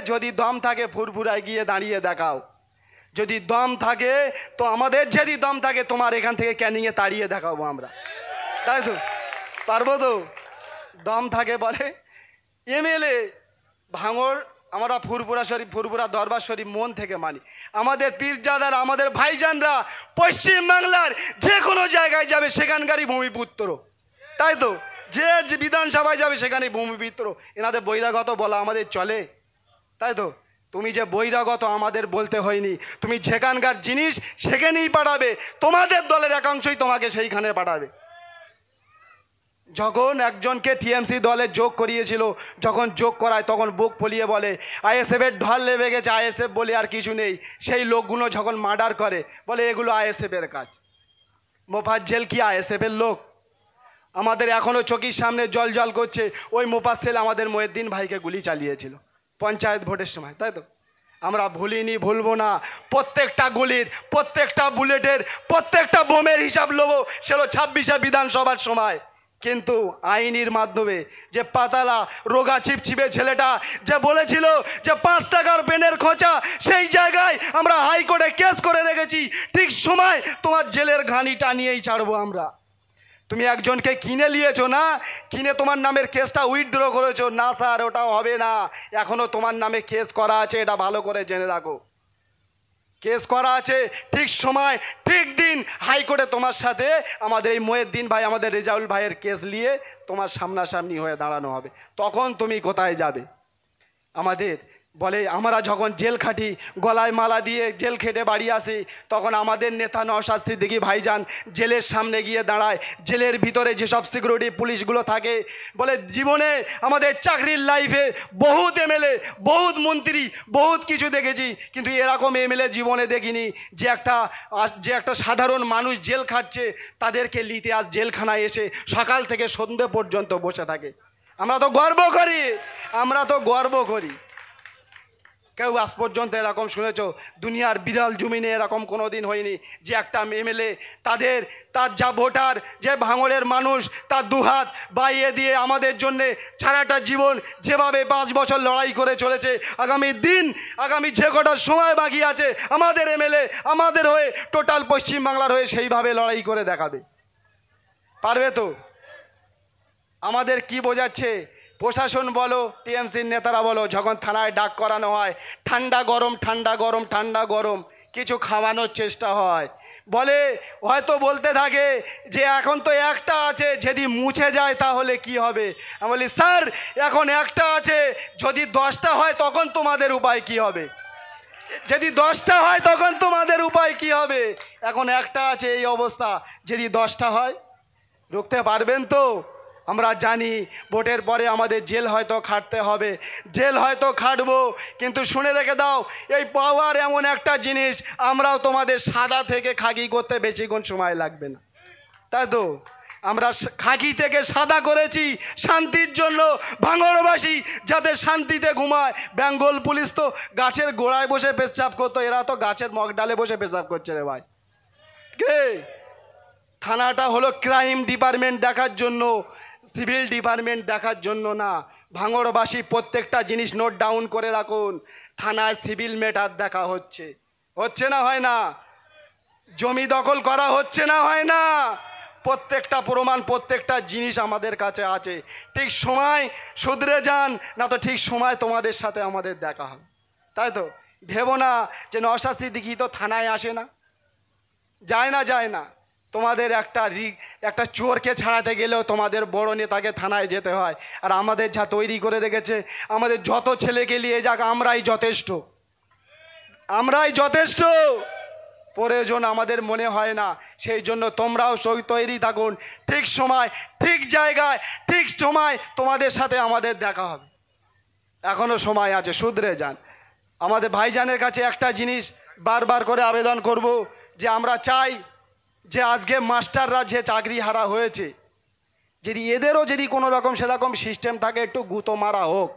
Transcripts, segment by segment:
যদি দম থাকে ফুরফুরায় গিয়ে দাঁড়িয়ে দেখাও, যদি দম থাকে তো আমাদের যদি দম থাকে তোমার এখান থেকে ক্যানিংয়ে তাড়িয়ে দেখাবো আমরা, তাই তো? পারবো তো? দম থাকে বলে এমএলএ ভাঙড়, আমরা ফুরফুরা শরীফ, ফুরফুরা দরবার শরীফ মন থেকে মানি। আমাদের পীরজাদারা, আমাদের ভাইজানরা পশ্চিমবাংলার যে কোনো জায়গায় যাবে সেখানকারই ভূমিপুত্র, তাই তো? যে বিধানসভায় যাবে সেখানে ভূমিপুত্র। এনাদের বহিরাগত বলা আমাদের চলে, তাই তো? তুমি যে বহিরাগত আমাদের বলতে হয়নি, তুমি যেখানকার জিনিস সেখানেই পাঠাবে, তোমাদের দলের একাংশই তোমাকে সেইখানে পাঠাবে। যখন একজনকে টিএমসি দলে যোগ করিয়েছিল, যখন যোগ করায় তখন বুক ফলিয়ে বলে আইএসএফের ঢল লেগে গেছে, আইএসএফ বলে আর কিছু নেই। সেই লোকগুলো যখন মার্ডার করে বলে এগুলো আইএসএফের কাজ। মোফাজ্জেল কি আইএসএফের লোক? আমাদের এখনও চোখের সামনে জল জল করছে, ওই মোফাজ্জেল আমাদের মহিউদ্দিন ভাইকে গুলি চালিয়েছিল পঞ্চায়েত ভোটের সময়, তাই তো? আমরা ভুলিনি, ভুলবো না। প্রত্যেকটা গুলির, প্রত্যেকটা বুলেটের, প্রত্যেকটা বোমের হিসাব নেবো। সেটা 26শে বিধানসভার সময়। কিন্তু আইনের মাধ্যমে যে পাতালা রোগা চিপচিপে ছেলেটা যে বলেছিল যে 5 টাকার পেনের খোঁচা, সেই জায়গায় আমরা হাইকোর্টে কেস করে রেখেছি। ঠিক সময় তোমার জেলের ঘানি টানিয়েই ছাড়বো আমরা। তুমি একজনকে কিনে নিয়েছো না, কিনে তোমার নামের কেসটা উইথড্র করেছো না, স্যার ওটাও হবে না, এখনও তোমার নামে কেস করা আছে, এটা ভালো করে জেনে রাখো। কেস করা আছে, ঠিক সময় ঠিক দিন হাইকোর্টে তোমার সাথে আমাদের এই মহিউদ্দিন ভাই, আমাদের রেজাউল ভাইয়ের কেস নিয়ে তোমার সামনাসামনি হয়ে দাঁড়ানো হবে। তখন তুমি কোথায় যাবে? আমাদের বলে আমরা যখন জেল খাটি, গলায় মালা দিয়ে জেল খেটে বাড়ি আসি, তখন আমাদের নেতা নওশাদ সিদ্দিকী ভাইজান জেলের সামনে গিয়ে দাঁড়ায়। জেলের ভিতরে যেসব সিকিউরিটি পুলিশগুলো থাকে, বলে জীবনে আমাদের চাকরির লাইফে বহুত এমএলএ, বহুত মন্ত্রী, বহুত কিছু দেখেছি, কিন্তু এরকম এমএলএ জীবনে দেখিনি যে একটা সাধারণ মানুষ জেল খাটছে তাদেরকে লিতে আজ জেলখানায় এসে সকাল থেকে সন্ধে পর্যন্ত বসে থাকে। আমরা তো গর্ব করি, আমরা তো গর্ব করি। কেউ আজ পর্যন্ত এরকম শুনেছ? দুনিয়ার বিরল জমিনে এরকম কোনো দিন হয়নি যে একটা এমএলএ তার যা ভোটার, যে ভাঙড়ের মানুষ তার দুহাত বাইয়ে দিয়ে আমাদের জন্যে সারাটা জীবন যেভাবে 5 বছর লড়াই করে চলেছে, আগামী দিন, আগামী যে কটা সময় বাকি আছে আমাদের এমএলএ আমাদের হয়ে, টোটাল পশ্চিমবাংলার হয়ে সেইভাবে লড়াই করে দেখাবে। পারবে তো? আমাদের কি বোঝাচ্ছে প্রশাসন বলো, টিএমসির নেতারা বলো, যখন থানায় ডাক করানো হয়, ঠান্ডা গরম ঠান্ডা গরম ঠান্ডা গরম কিছু খাওয়ানোর চেষ্টা হয়, বলে হয়তো বলতে থাকে যে এখন তো একটা আছে, যদি মুছে যায় তাহলে কি হবে? আমি বলি স্যার এখন একটা আছে, যদি 10টা হয় তখন তোমাদের উপায় কি হবে? যদি 10টা হয় তখন তোমাদের উপায় কি হবে? এখন একটা আছে, এই অবস্থা, যদি 10টা হয় রুখতে পারবেন তো? আমরা জানি ভোটের পরে আমাদের জেল হয়তো খাটতে হবে, জেল হয়তো খাটবো, কিন্তু শুনে রেখে দাও এই পাওয়ার এমন একটা জিনিস, আমরাও তোমাদের সাদা থেকে খাকি করতে বেশিক্ষণ সময় লাগবে না, তাই তো? আমরা খাকি থেকে সাদা করেছি শান্তির জন্য, ভাঙড়বাসী যাতে শান্তিতে ঘুমায়। বেঙ্গল পুলিশ তো গাছের গোড়ায় বসে পেশাব করতো, এরা তো গাছের মগডালে বসে পেশাব করছে রে ভাই। কে? থানাটা হলো ক্রাইম ডিপার্টমেন্ট দেখার জন্য, সিভিল ডিপার্টমেন্ট দেখার জন্য না। ভাঙড়বাসী প্রত্যেকটা জিনিস নোট ডাউন করে রাখুন। থানায় সিভিল ম্যাটার দেখা হচ্ছে, হচ্ছে না হয় না? জমি দখল করা হচ্ছে না হয় না? প্রত্যেকটা প্রমাণ, প্রত্যেকটা জিনিস আমাদের কাছে আছে। ঠিক সময় শুধরে যান, না তো ঠিক সময় তোমাদের সাথে আমাদের দেখা হবে, তাই তো? ভেবো না যে নওশাদ সিদ্দিকী তো থানায় আসে না, যায় না, যায় না। তোমাদের একটা চোরকে ছাড়াতে গেলেও তোমাদের বড় নেতাকে থানায় যেতে হয়। আর আমাদের যা তৈরি করে রেখেছে, আমাদের যত ছেলেকে নিয়ে যাক আমরাই যথেষ্ট, আমরাই যথেষ্ট। প্রয়োজন আমাদের মনে হয় না, সেই জন্য তোমরাও তৈরি থাকুন। ঠিক সময় ঠিক জায়গায় ঠিক সময় তোমাদের সাথে আমাদের দেখা হবে। এখনও সময় আছে, শুধরে যান। আমাদের ভাইজানের কাছে একটা জিনিস বারবার করে আবেদন করব, যে আমরা চাই যে আজকে মাস্টাররা যে চাকরি হারা হয়েছে, যদি এদেরও যদি কোনো রকম সেরকম সিস্টেম থাকে, একটু গুঁতো মারা হোক,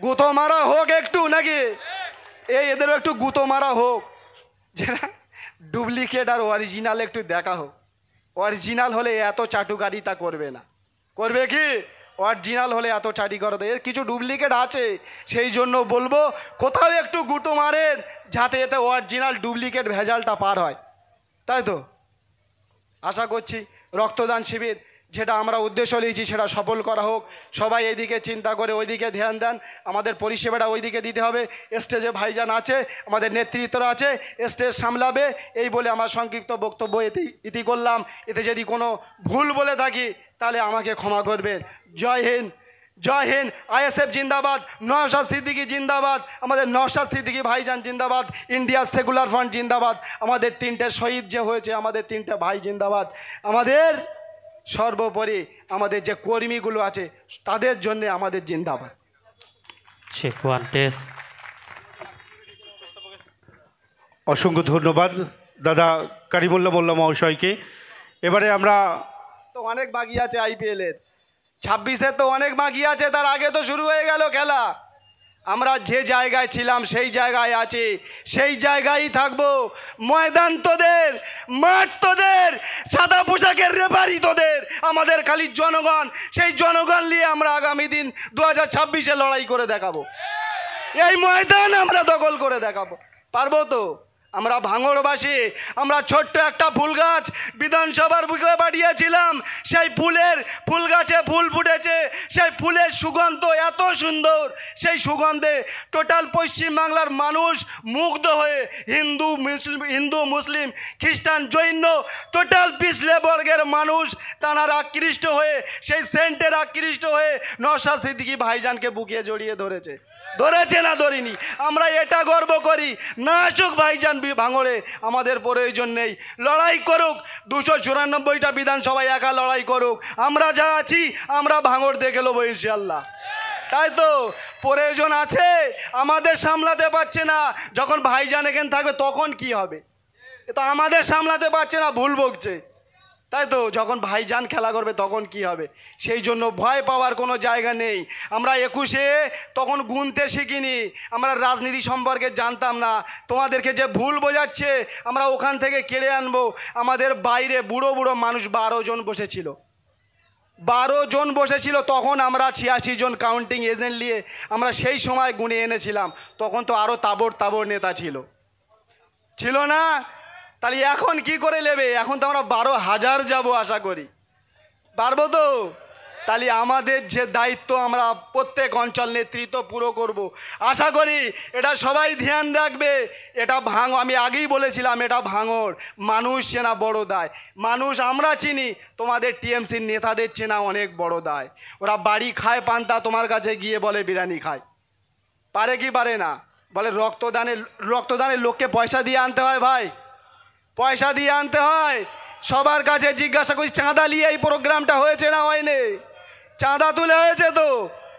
গুঁতো মারা হোক একটু, নাকি? এদেরও একটু গুঁতো মারা হোক, যে ডুপ্লিকেট আর অরিজিনাল একটু দেখা হোক। অরিজিনাল হলে এত চাটুকারিতা করবে না। করবে কি? অরিজিনাল হলে এত চাটি করে দেয়, এর কিছু ডুপ্লিকেট আছে। সেই জন্য বলবো কোথাও একটু গুঁতো মারেন, যাতে এতে অরিজিনাল ডুপ্লিকেট ভেজালটা পার হয়। তাই তো আশা করছি রক্তদান শিবির যেটা আমরা উদ্দেশ্য নিয়েছি সেটা সফল করা হোক। সবাই এইদিকে চিন্তা করে ওইদিকে ধ্যান দেন, আমাদের পরিষেবাটা ওইদিকে দিতে হবে। স্টেজে ভাইজান আছে, আমাদের নেতৃত্বরা আছে, স্টেজ সামলাবে। এই বলে আমার সংক্ষিপ্ত বক্তব্য ইতি করলাম। এতে যদি কোনো ভুল বলে থাকি তাহলে আমাকে ক্ষমা করবেন। জয় হিন্দ, জয় হিন্দ। আইএসএফ জিন্দাবাদ, নওশাদ সিদ্দিকী জিন্দাবাদ, আমাদের নওশাদ সিদ্দিকী ভাইজান জিন্দাবাদ, ইন্ডিয়া সেকুলার ফ্রন্ট জিন্দাবাদ, আমাদের 3টে শহীদ যে হয়েছে আমাদের 3টে ভাই জিন্দাবাদ। আমাদের সর্বোপরি আমাদের যে কর্মীগুলো আছে তাদের জন্য আমাদের জিন্দাবাদ। অসংখ্য ধন্যবাদ দাদা কারিমুল্লাহ মোল্লা মহাশয়কে। এবারে আমরা তো অনেক বাকি আছে আইপিএলের, 26-এ তো অনেক বাকি আছে, তার আগে তো শুরু হয়ে গেল খেলা। আমরা যে জায়গায় ছিলাম সেই জায়গায় আছি, সেই জায়গায় থাকবো। ময়দান তোদের, মাঠ তোদের, সাদা পোশাকের রেফারি তোদের, আমাদের খালি জনগণ। সেই জনগণ নিয়ে আমরা আগামী দিন 2026-এ লড়াই করে দেখাবো। এই ময়দান আমরা দখল করে দেখাবো, পারবো তো? আমরা ভাঙড়বাসী, আমরা ছোট্ট একটা ফুল গাছ বিধানসভার বুকে পাঠিয়েছিলাম। সেই ফুল গাছে ফুল ফুটেছে, সেই ফুলের সুগন্ধ এত সুন্দর, সেই সুগন্ধে টোটাল পশ্চিমবাংলার মানুষ মুগ্ধ হয়ে, হিন্দু মুসলিম খ্রিস্টান জৈন টোটাল পিছলে বর্গের মানুষ তাঁরা আকৃষ্ট হয়ে, সেই সেন্টের আকৃষ্ট হয়ে নওশাদ সিদ্দিকী ভাইজানকে বুকে জড়িয়ে ধরেছে। ধরেছে না ধরিনি? আমরা এটা গর্ব করি। না আসুক ভাইজান ভাঙড়ে, আমাদের প্রয়োজন নেই। লড়াই করুক 294টা বিধানসভায় একা লড়াই করুক, আমরা যা আছি আমরা ভাঙড় দেখে নেবো ইনশাল্লাহ। তাই তো প্রয়োজন আছে, আমাদের সামলাতে পারছে না, যখন ভাইজান এখানে থাকবে তখন কি হবে? তো আমাদের সামলাতে পারছে না, ভুল বকছে। তাই তো যখন ভাইজান খেলা করবে তখন কি হবে? সেই জন্য ভয় পাওয়ার কোনো জায়গা নেই। আমরা 21-এ তখন গুনতে শিখিনি, আমরা রাজনীতি সম্পর্কে জানতাম না। তোমাদেরকে যে ভুল বোঝাচ্ছে আমরা ওখান থেকে কেড়ে আনবো। আমাদের বাইরে বুড়ো বুড়ো মানুষ 12 জন বসেছিল, 12 জন বসেছিল। তখন আমরা 86 জন কাউন্টিং এজেন্ট নিয়ে আমরা সেই সময় গুনে এনেছিলাম। তখন তো আরও তাবড় নেতা ছিল না? তাহলে এখন কি করে নেবে? এখন তো আমরা 12,000 যাব, আশা করি পারবো তো? তাহলে আমাদের যে দায়িত্ব আমরা প্রত্যেক অঞ্চল নেতৃত্ব পুরো করব, আশা করি এটা সবাই ধ্যান রাখবে। এটা আমি আগেই বলেছিলাম, এটা ভাঙড়, মানুষ চেনা বড় দায়। মানুষ আমরা চিনি, তোমাদের টিএমসির নেতাদের চেনা অনেক বড় দায়। ওরা বাড়ি খায় পান্তা, তোমার কাছে গিয়ে বলে বিরিয়ানি খায়। পারে কি পারে না? বলে রক্তদানের লোককে পয়সা দিয়ে আনতে হয়, ভাই পয়সা দিয়ে আনতে হয়। সবার কাছে জিজ্ঞাসা করি, চাঁদা নিয়ে এই প্রোগ্রামটা হয়েছে না হয়নি? চাঁদা তুলে হয়েছে তো?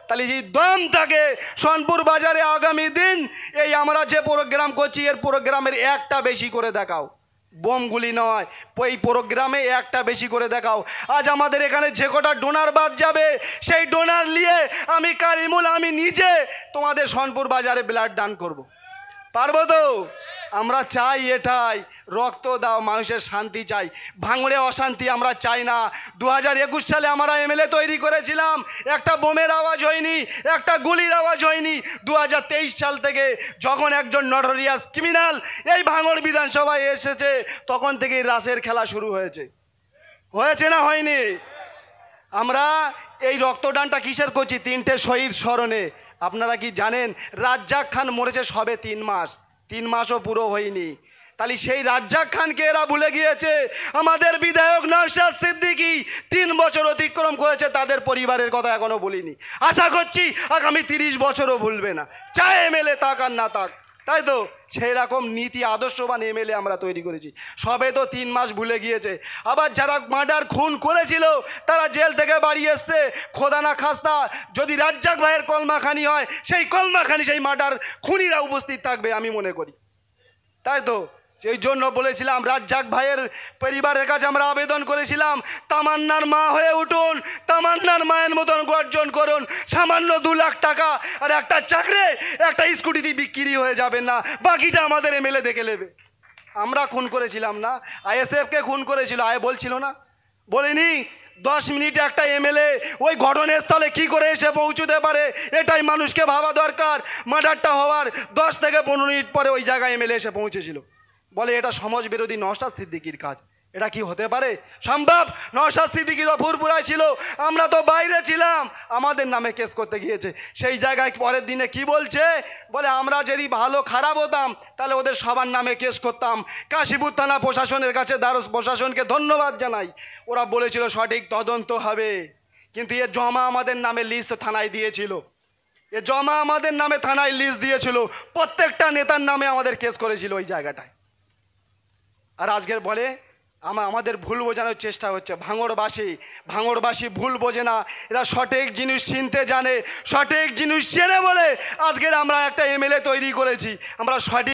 তাহলে যদি দম থাকে সোনপুর বাজারে আগামী দিন এই আমরা যে প্রোগ্রাম করছি এর প্রোগ্রামের একটা বেশি করে দেখাও, বোমগুলি নয়, ওই প্রোগ্রামে একটা বেশি করে দেখাও। আজ আমাদের এখানে যে কটা ডোনার বাদ যাবে, সেই ডোনার নিয়ে আমি কারিমুল, আমি নিজে তোমাদের সোনপুর বাজারে ব্লাড দান করব। পারবো তো? আমরা চাই এটাই, রক্ত দাও, মানুষের শান্তি চাই, ভাঙড়ে অশান্তি আমরা চাই না। 2021 সালে আমরা এমএলএ তৈরি করেছিলাম, একটা বোমের আওয়াজ হয়নি, একটা গুলির আওয়াজ হয়নি। 2023 সাল থেকে যখন একজন নটোরিয়াস ক্রিমিনাল এই ভাঙড় বিধানসভায় এসেছে তখন থেকেই রাসের খেলা শুরু হয়েছে না হয়নি? আমরা এই রক্তদানটা কিসের করছি? 3টে শহীদ স্মরণে। আপনারা কি জানেন রাজ্জাক খান মরেছে সবে 3 মাস, 3 মাসও পুরো হয়নি। তাহলে সেই রাজ্জাক খানকে এরা ভুলে গিয়েছে। আমাদের বিধায়ক নওশাদ সিদ্দিকী 3 বছর অতিক্রম করেছে, তাদের পরিবারের কথা এখনো বলিনি। আশা করছি আগামী 30 বছরও ভুলবে না, চাই এমএলএ থাক আর না থাক। তাই তো সেই রকম নীতি আদর্শবান এমএলএ আমরা তৈরি করেছি। সবে তো 3 মাস ভুলে গিয়েছে। আবার যারা মার্ডার খুন করেছিল তারা জেল থেকে বাড়ি এসছে। খোদা না খাস্তা যদি রাজ্জাক ভাইয়ের কলমাখানি হয়, সেই কলমাখানি সেই মার্ডার খুনিরা উপস্থিত থাকবে আমি মনে করি। তাই তো সেই জন্য বলেছিলাম রাজ্জাক ভাইয়ের পরিবারের কাছে আমরা আবেদন করেছিলাম, তামান্নার মা হয়ে উঠুন, তামান্নার মায়ের মতন গর্জন করুন। সামান্য 2 লাখ টাকা আর একটা চাকরি, একটা স্কুটিতে বিক্রি হয়ে যাবেন না, বাকিটা আমাদের এমএলএ দেখে নেবে। আমরা খুন করেছিলাম না, আইএসএফকে খুন করেছিল, বলছিল না, বলিনি? 10 মিনিটে একটা এমএলএ ওই ঘটনাস্থলে কি করে এসে পৌঁছতে পারে, এটাই মানুষকে ভাবা দরকার। মার্ডারটা হওয়ার 10 থেকে 15 মিনিট পরে ওই জায়গায় এমএলএ এসে পৌঁছেছিল। বলে এটা সমাজ বিরোধী নওশাদ সিদ্দিকীর কাজ। এটা কি হতে পারে সম্ভব? নওশাদ সিদ্দিকী তো ফুরফুরায় ছিল, আমরা তো বাইরে ছিলাম, আমাদের নামে কেস করতে গিয়েছে। সেই জায়গায় পরের দিনে কি বলছে, বলে আমরা যদি ভালো খারাপ হতাম তাহলে ওদের সবার নামে কেস করতাম। কাশীপুর থানা প্রশাসনের কাছে দ্বারস প্রশাসনকে ধন্যবাদ জানাই, ওরা বলেছিল সঠিক তদন্ত হবে। কিন্তু এর জমা আমাদের নামে লিস্ট থানায় দিয়েছিল, এ জমা আমাদের নামে থানায় লিস্ট দিয়েছিল, প্রত্যেকটা নেতার নামে আমাদের কেস করেছিল ওই জায়গাটায়। আর আজকের বলে আমাদের ভুল বোঝানোর চেষ্টা হচ্ছে। ভাঙড়বাসী ভুল বোঝে না, এরা সঠিক জিনিস চিনতে জানে, সঠিক জিনিস চেনে বলে আজকের আমরা একটা এমএলএ তৈরি করেছি। আমরা সঠিক